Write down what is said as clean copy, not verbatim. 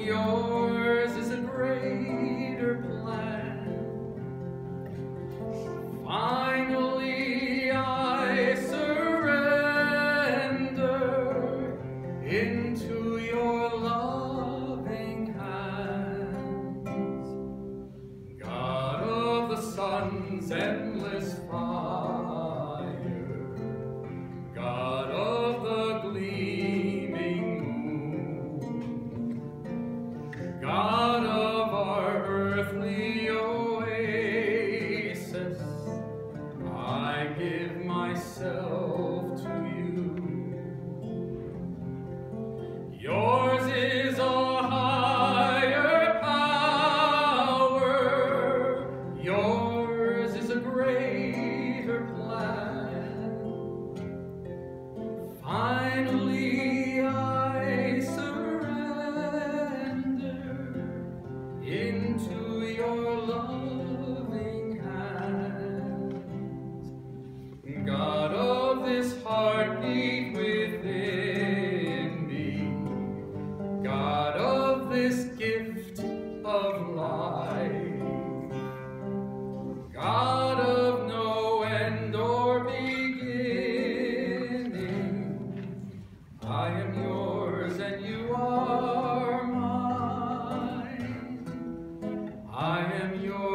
Yours is a greater plan. Finally I surrender into your loving hands. God of the sun's endless fire, God of the gleaming moon, God of our earthly oasis, I give myself to you. Yours is a higher power, yours is a greater plan. Finally I surrender into your loving hands. God of this heartbeat within me, God of this gift of life, God of no end or beginning, I am yours and you are mine. I am yours.